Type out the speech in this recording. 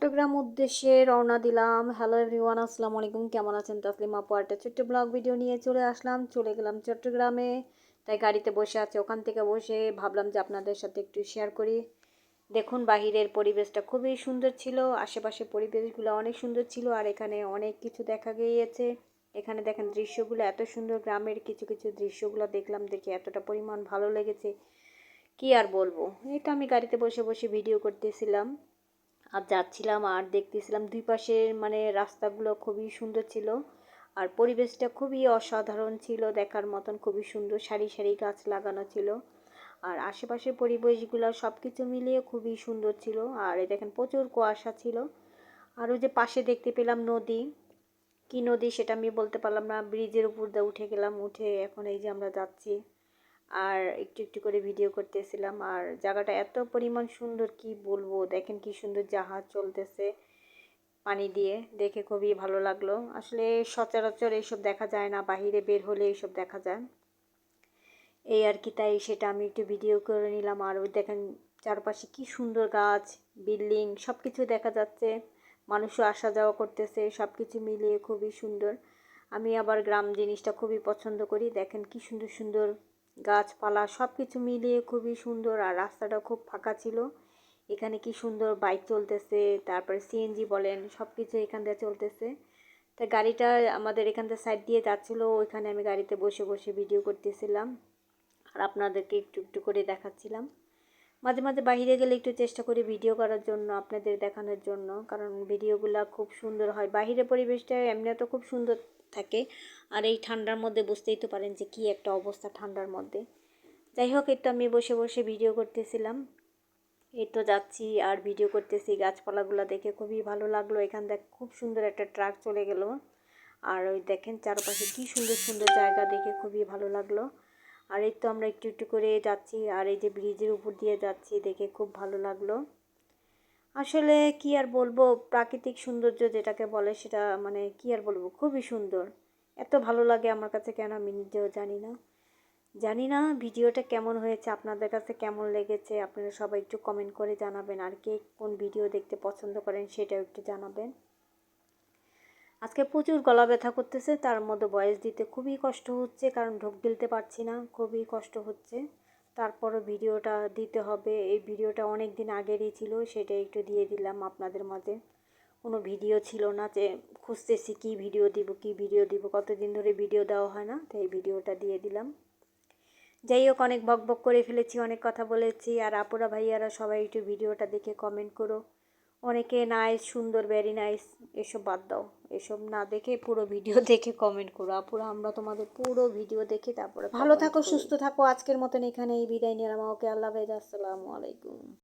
চট্টগ্রাম উদ্দেশ্যে রওনা দিলাম। হ্যালো এভরিওয়ান, আসসালামু আলাইকুম। কেমন আছেন? তাসলিমা আপু একটা ছোট্ট ব্লগ ভিডিও নিয়ে চলে গেলাম চট্টগ্রামে। তাই গাড়িতে বসে আছে, ওখান থেকে বসে ভাবলাম যে আপনাদের সাথে একটু শেয়ার করি। দেখুন বাহিরের পরিবেশটা খুবই সুন্দর ছিল, আশেপাশের পরিবেশগুলো অনেক সুন্দর ছিল, আর এখানে অনেক কিছু দেখা গিয়েছে। এখানে দেখেন দৃশ্যগুলো এত সুন্দর, গ্রামের কিছু কিছু দৃশ্যগুলো দেখলাম, দেখে এতটা পরিমাণ ভালো লেগেছে কি আর বলবো। এটা আমি গাড়িতে বসে বসে ভিডিও করতেছিলাম আর যাচ্ছিলাম আর দেখতেছিলাম দুই পাশের রাস্তাগুলো খুবই সুন্দর ছিল, আর পরিবেশটা খুবই অসাধারণ ছিল, দেখার মতন খুবই সুন্দর, সারি সারি গাছ লাগানো ছিল, আর আশেপাশের পরিবেশগুলো সব কিছু মিলিয়ে খুবই সুন্দর ছিল। আর এই দেখেন প্রচুর কুয়াশা ছিল। আর ওই যে পাশে দেখতে পেলাম নদী, কি নদী সেটা আমি বলতে পারলাম না, ব্রিজের উপর দিয়ে উঠে গেলাম, উঠে এখন এই যে আমরা যাচ্ছি আর একটু একটু করে ভিডিও করতেছিলাম। আর জায়গাটা এত পরিমাণ সুন্দর কি বলবো, দেখেন কি সুন্দর জাহাজ চলতেছে পানি দিয়ে, দেখে খুবই ভালো লাগলো। আসলে সচরাচর এইসব দেখা যায় না, বাহিরে বের হলে এইসব দেখা যায় এই আর কি, তাই সেটা আমি একটু ভিডিও করে নিলাম। আর ওই দেখেন চারপাশে কি সুন্দর গাছ, বিল্ডিং সব কিছু দেখা যাচ্ছে, মানুষও আসা যাওয়া করতেছে, সব কিছু মিলিয়ে খুবই সুন্দর। আমি আবার গ্রাম জিনিসটা খুবই পছন্দ করি। দেখেন কি সুন্দর সুন্দর গাছপালা সব কিছু মিলিয়ে খুবই সুন্দর, আর রাস্তাটা খুব ফাঁকা ছিল। এখানে কি সুন্দর বাইক চলতেছে, তারপরে সিএনজি বলেন সব কিছু এখান দিয়ে চলতেছে। তা গাড়িটা আমাদের এখান থেকে সাইড দিয়ে যাচ্ছিলো, ওইখানে আমি গাড়িতে বসে বসে ভিডিও করতেছিলাম আর আপনাদেরকে একটু একটু করে দেখাচ্ছিলাম। মাঝে মাঝে বাইরে গেলে একটু চেষ্টা করি ভিডিও করার জন্য, আপনাদের দেখানোর জন্য, কারণ ভিডিওগুলো খুব সুন্দর হয়। বাইরের পরিবেশটা এমনি তো খুব সুন্দর থাকে, আর এই ঠান্ডার মধ্যে বুঝতেই তো পারেন যে কী একটা অবস্থা ঠান্ডার মধ্যে। যাই হোক, একটু আমি বসে বসে ভিডিও করতেছিলাম, এই তো যাচ্ছি আর ভিডিও করতেছি। গাছপালাগুলো দেখে খুবই ভালো লাগলো। এখান থেকে খুব সুন্দর একটা ট্রাক চলে গেল, আর ওই দেখেন চারপাশে কি সুন্দর সুন্দর জায়গা, দেখে খুবই ভালো লাগলো। আর এই তো আমরা একটু একটু করে যাচ্ছি, আর এই যে ব্রিজের উপর দিয়ে যাচ্ছি, দেখে খুব ভালো লাগলো। আসলে কি আর বলবো, প্রাকৃতিক সৌন্দর্য যেটাকে বলে সেটা কি আর বলবো, খুবই সুন্দর। এত ভালো লাগে আমার কাছে, কেন আমি নিজেও জানি না ভিডিওটা কেমন হয়েছে, আপনাদের কাছে কেমন লেগেছে আপনারা সবাই একটু কমেন্ট করে জানাবেন, আর কে কোন ভিডিও দেখতে পছন্দ করেন সেটাও একটু জানাবেন। আজকে প্রচুর গলা ব্যথা করতেছে, তার মধ্যে ভয়েস দিতে খুবই কষ্ট হচ্ছে, কারণ ঢোক গিলতে পারছি না, খুবই কষ্ট হচ্ছে। তারপরও ভিডিওটা দিতে হবে, এই ভিডিওটা অনেক দিন আগেরই ছিল, সেটা একটু দিয়ে দিলাম আপনাদের মাঝে। কোনো ভিডিও ছিল না, যে খুঁজতেছি কি ভিডিও দিব, কতদিন ধরে ভিডিও দেওয়া হয় না, তাই ভিডিওটা দিয়ে দিলাম। যাই হোক, অনেক বকবক করে ফেলেছি, অনেক কথা বলেছি। আর আপুরা ভাইয়ারা সবাই একটু ভিডিওটা দেখে কমেন্ট করো। অনেকে নাইস, সুন্দর, ভেরি নাইস এসব বাদ দাও, এসব না দেখে পুরো ভিডিও দেখে কমেন্ট করো আপুরা, আমরা তোমাদের পুরো ভিডিও দেখে তারপরে ভালো থাকো, সুস্থ থাকো। আজকের মতন এখানেই বিদায় নিলাম। ওকে, আল্লাহ হাফেজ, আসসালামু আলাইকুম।